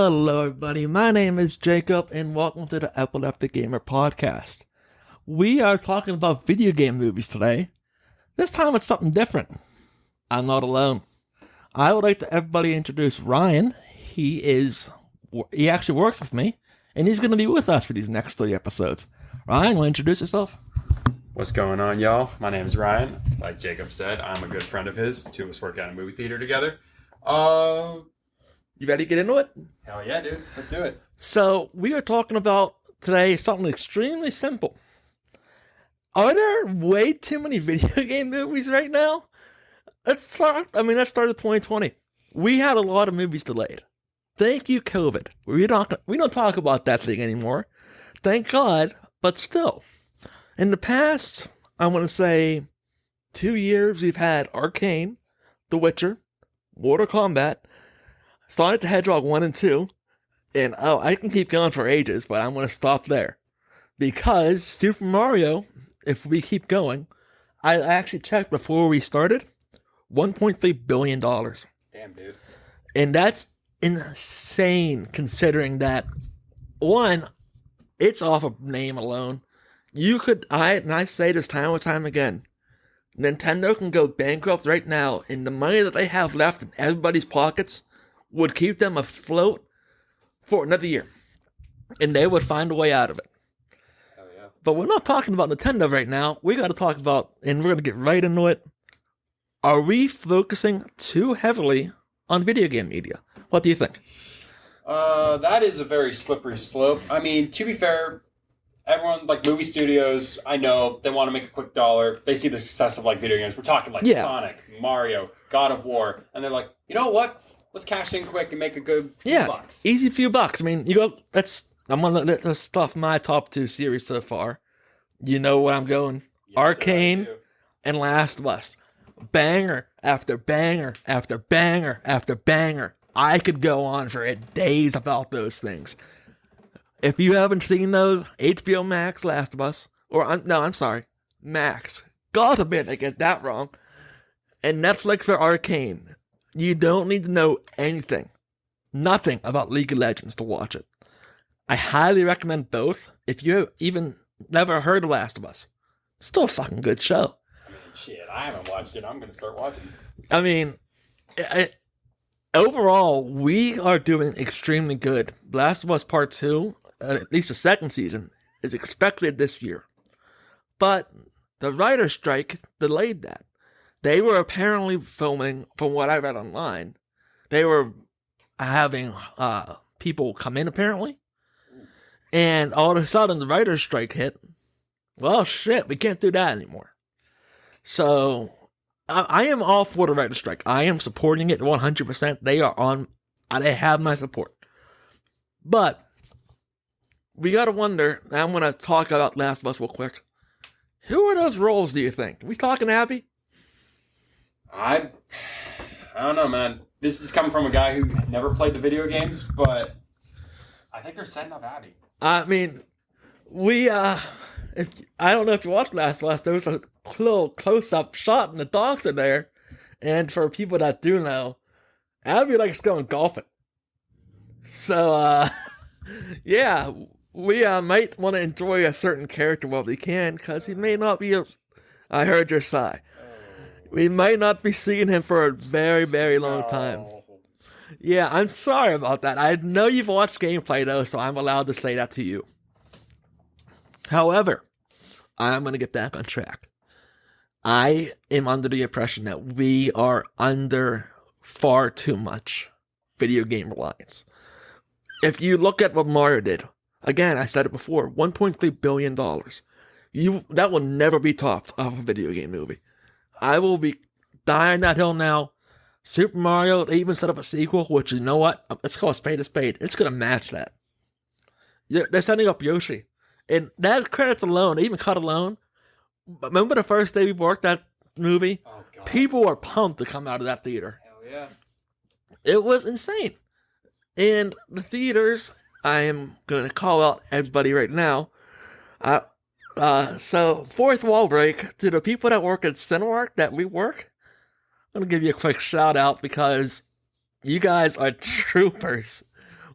Hello, everybody. My name is Jacob, and welcome to the Epileptic Gamer Podcast. We are talking about video game movies today. This time it's something different. I'm not alone. I would like to everybody introduce Ryan. He actually works with me, and he's going to be with us for these next 3 episodes. Ryan, want to introduce yourself? What's going on, y'all? My name is Ryan. Like Jacob said, I'm a good friend of his. 2 of us work at a movie theater together. You ready to get into it? Hell yeah, dude. Let's do it. So, we are talking about today something extremely simple. Are there way too many video game movies right now? Let's start at 2020. We had a lot of movies delayed. Thank you, COVID. We don't talk about that thing anymore. Thank God, but still. In the past, I want to say 2 years, we've had Arcane, The Witcher, Mortal Kombat, Sonic the Hedgehog 1 and 2, and I can keep going for ages, but I'm going to stop there. Because Super Mario, if we keep going, I actually checked before we started, $1.3 billion. Damn, dude. And that's insane considering that, one, it's off of name alone. I say this time and time again, Nintendo can go bankrupt right now, and the money that they have left in everybody's pockets would keep them afloat for another year. And they would find a way out of it. Hell yeah. But we're not talking about Nintendo right now. We got to talk about, and we're going to get right into it, are we focusing too heavily on video game media? What do you think? That is a very slippery slope. I mean, to be fair, everyone, like movie studios, I know, they want to make a quick dollar. They see the success of like video games. We're talking like Sonic, Mario, God of War, and they're like, you know what? Let's cash in quick and make a good few bucks. Easy few bucks. I mean, I'm going to list off my top 2 series so far. You know where I'm going. Yes, Arcane and Last of Us. Banger after banger after banger after banger. I could go on for days about those things. If you haven't seen those, HBO Max, Last of Us, Max. God forbid I get that wrong. And Netflix for Arcane. You don't need to know nothing about League of Legends to watch it. I highly recommend both. If you have even never heard of Last of Us, still a fucking good show. I mean, shit, I haven't watched it. I'm going to start watching. I mean, overall, we are doing extremely good. Last of Us Part 2, at least the second season, is expected this year. But the writer's strike delayed that. They were apparently filming, from what I read online, they were having people come in, apparently. And all of a sudden, the writer's strike hit. Well, shit, we can't do that anymore. So, I am all for the writer's strike. I am supporting it 100%. They have my support. But, we gotta wonder, I'm gonna talk about Last of Us real quick. Who are those roles, do you think? Are we talking Abby? I don't know, man. This is coming from a guy who never played the video games, but I think they're setting up Abby. I mean, I don't know if you watched Last of Us, there was a little close-up shot in the doctor there, and for people that do know, Abby likes going golfing. So, yeah, we might want to enjoy a certain character while we can, because he may not be I heard your sigh. We might not be seeing him for a very, very long time. Yeah, I'm sorry about that. I know you've watched gameplay, though, so I'm allowed to say that to you. However, I'm going to get back on track. I am under the impression that we are under far too much video game reliance. If you look at what Mario did, again, I said it before, $1.3 billion. That will never be topped off a video game movie. I will be dying that hill now. Super Mario, they even set up a sequel, which, you know what? Let's call a spade a spade. It's going to match that. They're setting up Yoshi. And that credits alone, they even cut alone. Remember the first day we worked that movie? Oh, God. People were pumped to come out of that theater. Hell yeah. It was insane. And the theaters, I am going to call out everybody right now. So, fourth wall break, to the people that work at Cinemark that we work, I'm going to give you a quick shout out because you guys are troopers.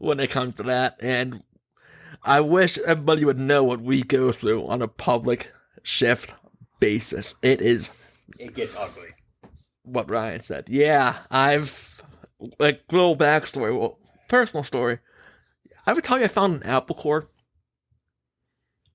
when it comes to that. And I wish everybody would know what we go through on a public shift basis. It gets ugly. What Ryan said. Yeah, I've, like, little backstory, well, personal story. I would tell you I found an apple core.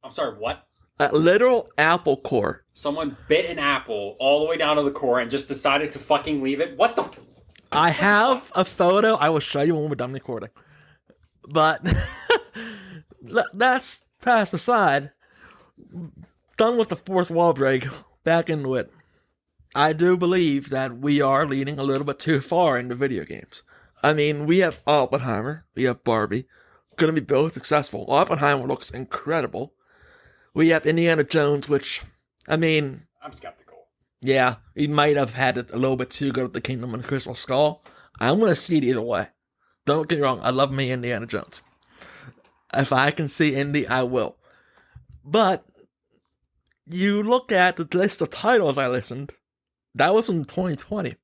I'm sorry, what? A literal apple core. Someone bit an apple all the way down to the core and just decided to fucking leave it? What the I have a photo. I will show you when we're done recording. But that's passed aside. Done with the fourth wall break. Back into it. I do believe that we are leaning a little bit too far into video games. I mean, we have Oppenheimer. We have Barbie. Going to be both successful. Oppenheimer looks incredible. We have Indiana Jones, which, I mean... I'm skeptical. Yeah, he might have had it a little bit too good with the Kingdom and the Crystal Skull. I'm going to see it either way. Don't get me wrong, I love me Indiana Jones. If I can see Indy, I will. But, you look at the list of titles I listened, that was in 2020.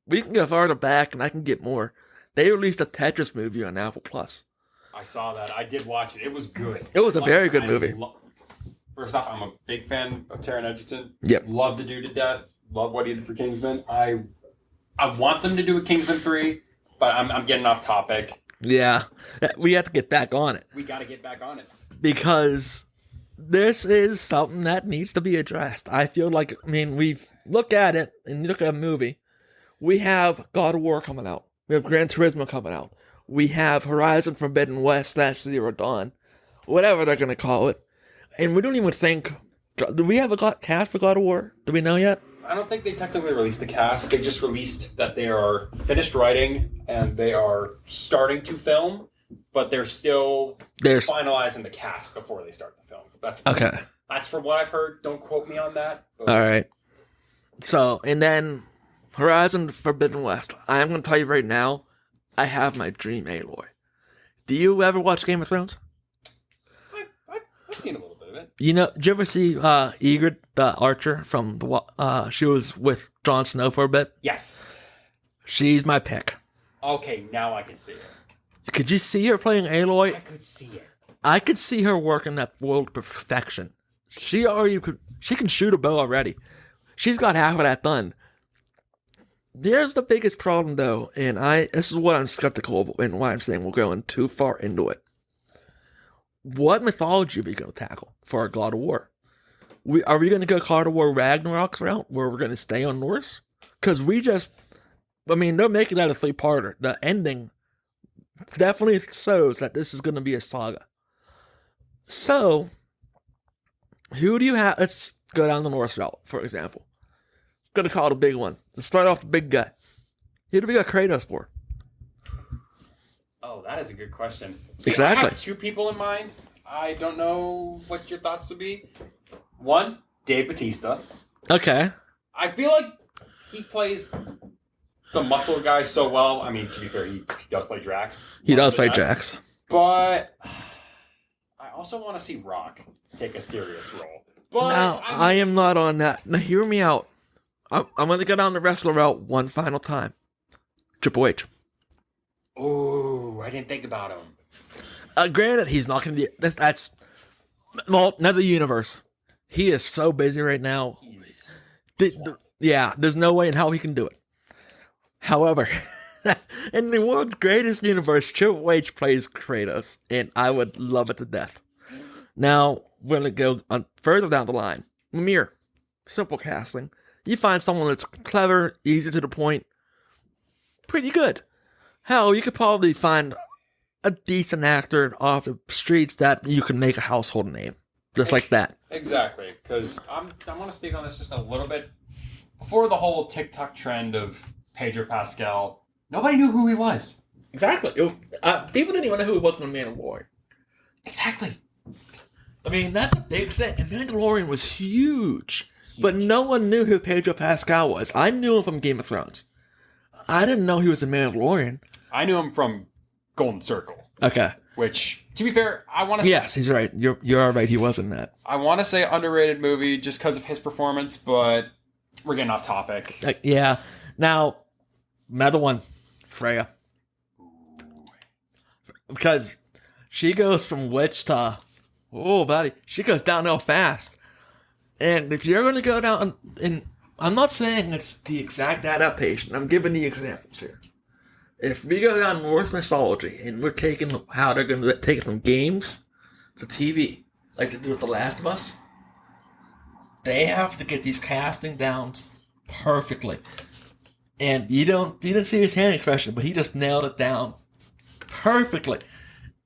We can go farther back and I can get more. They released a Tetris movie on Apple Plus. I saw that. I did watch it. It was good. It was a very good movie. First off, I'm a big fan of Taron Egerton. Yep. Love the dude to death. Love what he did for Kingsman. I want them to do a Kingsman 3, but I'm getting off topic. Yeah. We have to get back on it. We got to get back on it. Because this is something that needs to be addressed. I feel like, I mean, we've looked at it, and you look at a movie. We have God of War coming out. We have Gran Turismo coming out. We have Horizon Forbidden West / Zero Dawn. Whatever they're going to call it. And we don't even think... Do we have a cast for God of War? Do we know yet? I don't think they technically released a cast. They just released that they are finished writing and they are starting to film, but they're still finalizing the cast before they start the film. That's from what I've heard. Don't quote me on that. But... All right. So, and then Horizon Forbidden West. I'm going to tell you right now, I have my dream Aloy. Do you ever watch Game of Thrones? I've seen a little bit of it. You know, did you ever see Ygritte, the archer from the? She was with Jon Snow for a bit. Yes. She's my pick. Okay, now I can see it. Could you see her playing Aloy? I could see it. I could see her working that world to perfection. She can shoot a bow already. She's got half of that done. There's the biggest problem, though, and this is what I'm skeptical of and why I'm saying we're going too far into it. What mythology are we going to tackle for our God of War? Are we going to go God of War Ragnarok's route, where we're going to stay on Norse? Because they're making that a 3-parter. The ending definitely shows that this is going to be a saga. So, who do you have? Let's go down the Norse route, for example. Going to call it a big one. Let's start off the big guy. Who do we got Kratos for? Oh, that is a good question. See, exactly. I have 2 people in mind. I don't know what your thoughts would be. One, Dave Bautista. Okay. I feel like he plays the muscle guy so well. I mean, to be fair, he does play Drax. He does play Drax. But I also want to see Rock take a serious role. But now, I am not on that. Now, hear me out. I'm going to go down the wrestler route one final time. Triple H. Ooh, I didn't think about him. Granted, he's not going to be... That's another universe. He is so busy right now. There's no way in how he can do it. However, in the world's greatest universe, Triple H plays Kratos, and I would love it to death. Now, we're going to go on further down the line. Mimir. Simple casting. You find someone that's clever, easy to the point, pretty good. Hell, you could probably find a decent actor off the streets that you can make a household name. Just like that. Exactly. Because I want to speak on this just a little bit. Before the whole TikTok trend of Pedro Pascal, nobody knew who he was. Exactly. People didn't even know who he was in The Mandalorian. Exactly. I mean, that's a big thing. And Mandalorian was huge. But no one knew who Pedro Pascal was. I knew him from Game of Thrones. I didn't know he was a Mandalorian. I knew him from Golden Circle. Okay. Which, to be fair, I want to say... Yes, he's right. You're all right. He was in that. I want to say underrated movie just because of his performance, but we're getting off topic. Yeah. Now, another one. Freya. because she goes from witch to, oh, buddy, she goes downhill fast. And if you're going to go down, and I'm not saying it's the exact adaptation, I'm giving the examples here. If we go down Norse mythology and we're taking how they're going to take it from games to TV, like they do with The Last of Us, they have to get these casting downs perfectly. And you didn't see his hand expression, but he just nailed it down perfectly.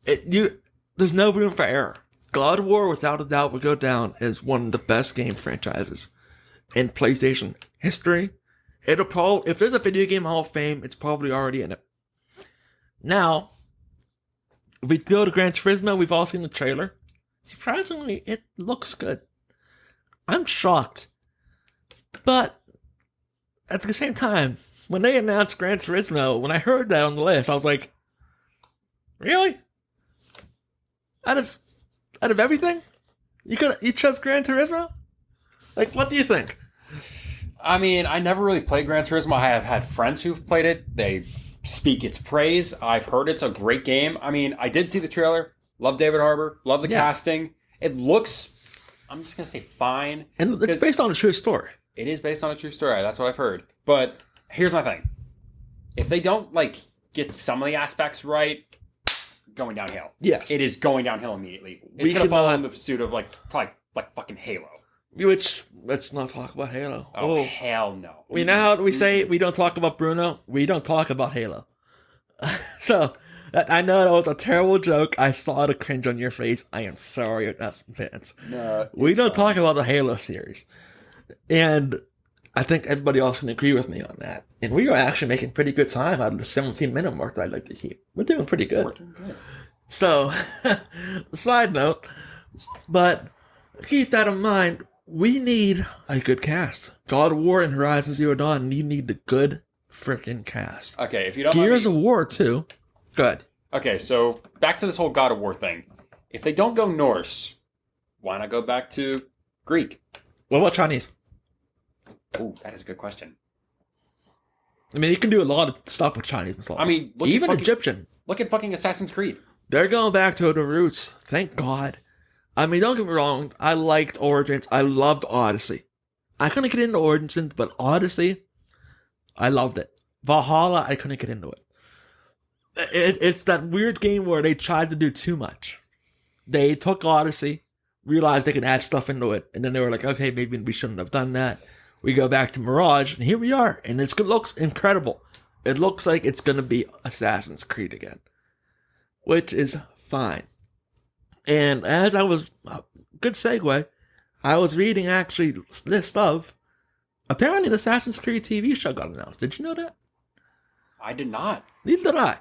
There's no room for error. God of War, without a doubt, will go down as one of the best game franchises in PlayStation history. It'll probably, if there's a video game Hall of Fame, it's probably already in it. Now, if we go to Gran Turismo, we've all seen the trailer. Surprisingly, it looks good. I'm shocked. But at the same time, when they announced Gran Turismo, when I heard that on the list, I was like, really? Out of everything? You chose Gran Turismo? Like, what do you think? I mean, I never really played Gran Turismo. I have had friends who've played it. They speak its praise. I've heard it's a great game. I mean, I did see the trailer. Love David Harbour. Love the casting. It looks, I'm just going to say fine. And it's based on a true story. It is based on a true story. That's what I've heard. But here's my thing. If they don't, get some of the aspects right, going downhill. Yes. It is going downhill immediately. It's going to fall in the pursuit of, probably fucking Halo. Which, let's not talk about Halo. Oh, hell no. We know how we say we don't talk about Bruno. We don't talk about Halo. So, I know that was a terrible joke. I saw the cringe on your face. I am sorry, fans. No, we don't talk about the Halo series. And I think everybody else can agree with me on that. And we are actually making pretty good time out of the 17-minute mark that I'd like to keep. We're doing pretty good. We're doing good. So, side note, but keep that in mind. We need a good cast. God of War and Horizon Zero Dawn, you need the good freaking cast. Okay, if you don't Gears of War, too. Good. Okay, so back to this whole God of War thing. If they don't go Norse, why not go back to Greek? What about Chinese? Ooh, that is a good question. I mean, you can do a lot of stuff with Chinese mythology. I mean, even Egyptian. Look at fucking Assassin's Creed. They're going back to the roots. Thank God. I mean, don't get me wrong. I liked Origins. I loved Odyssey. I couldn't get into Origins, but Odyssey, I loved it. Valhalla, I couldn't get into it. It's that weird game where they tried to do too much. They took Odyssey, realized they could add stuff into it, and then they were like, okay, maybe we shouldn't have done that. We go back to Mirage, and here we are, and it looks incredible. It looks like it's going to be Assassin's Creed again, which is fine. And as I was, good segue, I was reading actually list of, apparently the Assassin's Creed TV show got announced. Did you know that? I did not. Neither did I.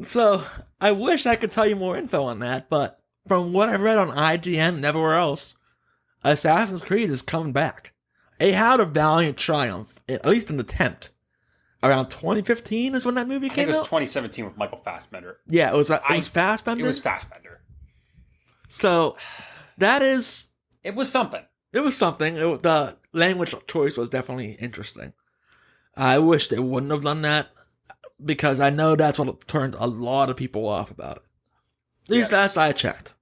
So, I wish I could tell you more info on that, but from what I've read on IGN and everywhere else, Assassin's Creed is coming back. It had a valiant triumph, at least an attempt. Around 2015 is when that movie came out? I think it was 2017 with Michael Fassbender. Yeah, it was Fassbender? It was Fassbender. So, that is... It was something. It was something. The language choice was definitely interesting. I wish they wouldn't have done that, because I know that's what turned a lot of people off about it. At least last I checked.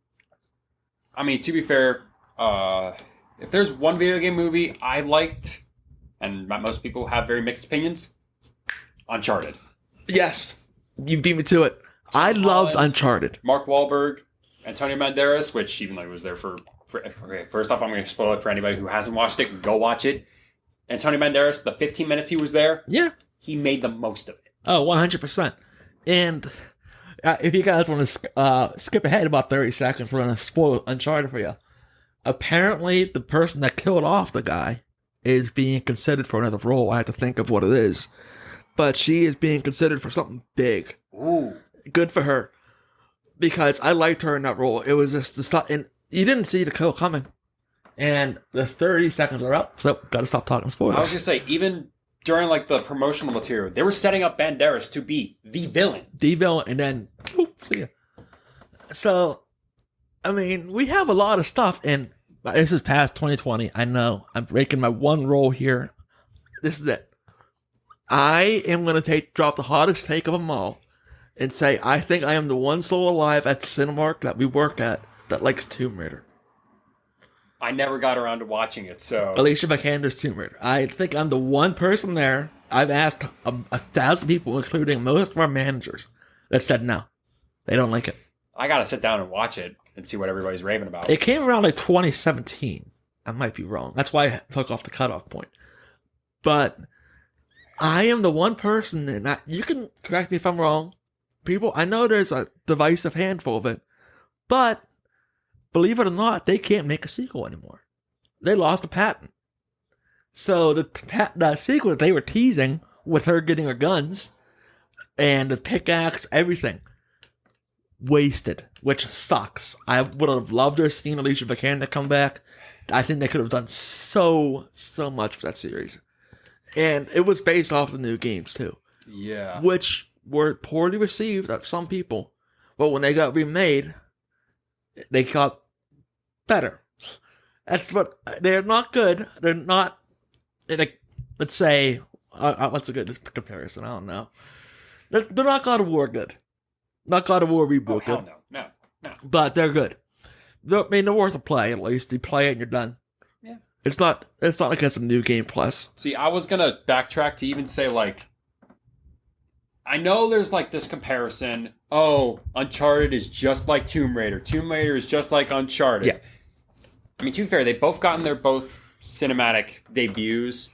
I mean, to be fair, if there's one video game movie I liked, and most people have very mixed opinions, Uncharted. Yes, you beat me to it. I loved Uncharted. Mark Wahlberg, Antonio Banderas, which even though he was there for okay, first off, I'm going to spoil it for anybody who hasn't watched it. Go watch it. Antonio Banderas, the 15 minutes he was there, he made the most of it. Oh, 100%. And if you guys want to skip ahead about 30 seconds, we're going to spoil Uncharted for you. Apparently, the person that killed off the guy is being considered for another role. I have to think of what it is. But she is being considered for something big. Ooh. Good for her. Because I liked her in that role. It was just the stuff, and you didn't see the kill coming. And the 30 seconds are up, so gotta stop talking spoilers. I was gonna say, even during the promotional material, they were setting up Banderas to be the villain. The villain, and then, see ya. So, I mean, we have a lot of stuff, and this is past 2020. I know. I'm breaking my one rule here. This is it. I am going to drop the hottest take of them all. and say, I think I am the one soul alive at Cinemark that we work at that likes Tomb Raider. I never got around to watching it, so... Alicia Vikander's Tomb Raider. I think I'm the one person there. I've asked 1,000 people, including most of our managers, that said no. They don't like it. I gotta sit down and watch it and see what everybody's raving about. It came around like 2017. I might be wrong. That's why I took off the cutoff point. But I am the one person, and you can correct me if I'm wrong. People, I know there's a divisive handful of it, but believe it or not, they can't make a sequel anymore. They lost a patent. So the sequel that they were teasing with her getting her guns and the pickaxe, everything, wasted, which sucks. I would have loved to have seen Alicia Vikander come back. I think they could have done so much for that series. And it was based off the new games too. Yeah. Which were poorly received by some people. But when they got remade, they got better. That's what, they're not good. They're not, let's say, what's a good comparison? I don't know. They're not God of War good. Not God of War reboot good. No. But they're good. They're worth a play, at least. You play it and you're done. Yeah. It's not like it's a new game plus. See, I was gonna backtrack to even say, like, I know there's like this comparison. Oh, Uncharted is just like Tomb Raider. Tomb Raider is just like Uncharted. Yeah. I mean, to be fair, they've both gotten their both cinematic debuts.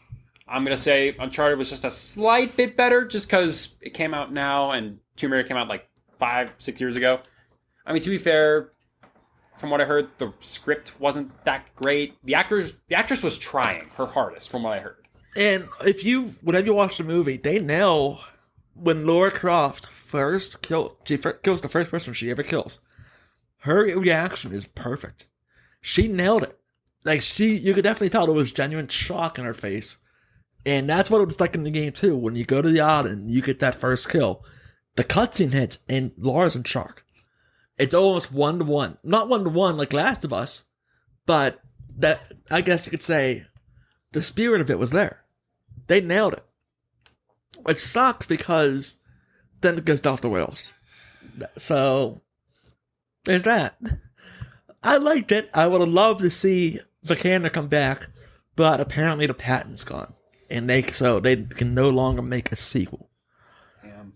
I'm gonna say Uncharted was just a slight bit better just because it came out now and Tomb Raider came out like 5-6 years ago. I mean, to be fair, from what I heard, the script wasn't that great. The actress was trying her hardest, from what I heard. And whenever you watch the movie, they nail when Lara Croft kills the first person she ever kills. Her reaction is perfect. She nailed it. Like you could definitely tell there was genuine shock in her face. And that's what it was like in the game too. When you go to the island and you get that first kill, the cutscene hits and Lara's in shock. It's almost 1-to-1. Not 1-to-1 like Last of Us, but that, I guess you could say, the spirit of it was there. They nailed it. Which sucks because then it goes off the rails. So, there's that. I liked it. I would have loved to see Vikander come back, but apparently the patent's gone. And they can no longer make a sequel. Damn.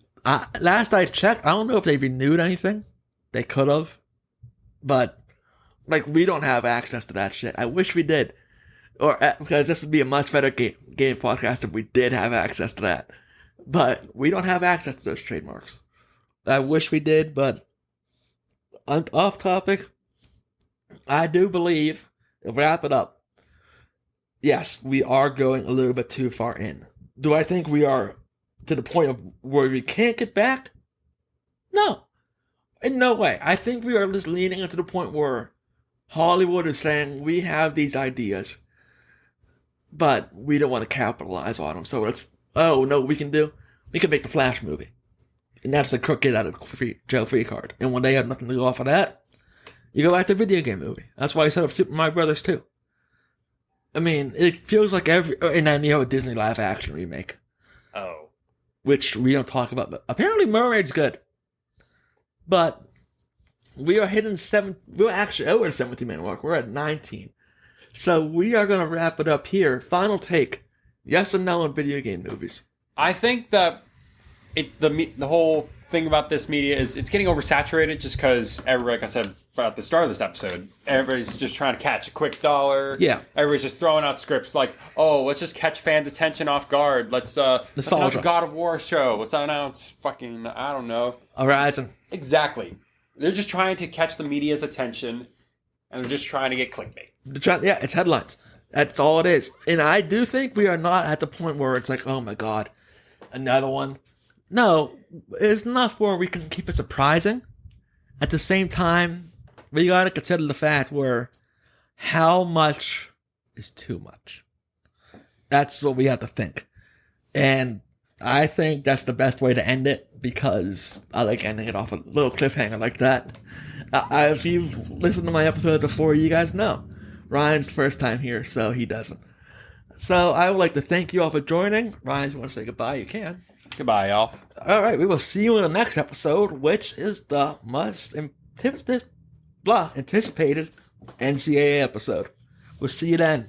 Last I checked, I don't know if they renewed anything. They could have, but like we don't have access to that shit. I wish we did, because this would be a much better game podcast if we did have access to that. But we don't have access to those trademarks. I wish we did, but off topic. I do believe, wrap it up. Yes, we are going a little bit too far in. Do I think we are to the point of where we can't get back? No. In no way. I think we are just leaning into the point where Hollywood is saying we have these ideas, but we don't want to capitalize on them. So we can make the Flash movie. And that's the crook get out of jail free card. And when they have nothing to go off of that, you go back to a video game movie. That's why I set up Super Mario Brothers 2. I mean, it feels like and then you have a Disney live action remake. Oh. Which we don't talk about, but apparently Mermaid's good. But we are hitting we're actually over the 17-minute mark. We're at 19. So we are going to wrap it up here. Final take. Yes or no on video game movies? I think that the whole thing about this media is it's getting oversaturated just because like I said at the start of this episode, everybody's just trying to catch a quick dollar. Yeah. Everybody's just throwing out scripts like, oh, let's just catch fans' attention off guard. Let's announce a God of War show. Let's announce fucking, I don't know. Horizon. Exactly. They're just trying to catch the media's attention, and they're just trying to get clickbait. Yeah, it's headlines. That's all it is. And I do think we are not at the point where it's like, oh my God, another one. No, it's enough where we can keep it surprising. At the same time, we got to consider the fact where how much is too much. That's what we have to think. And I think that's the best way to end it because I like ending it off a little cliffhanger like that. If you've listened to my episodes before, you guys know. Ryan's first time here, so he doesn't. So I would like to thank you all for joining. Ryan, if you want to say goodbye, you can. Goodbye, y'all. All right, we will see you in the next episode, which is the most anticipated NCAA episode. We'll see you then.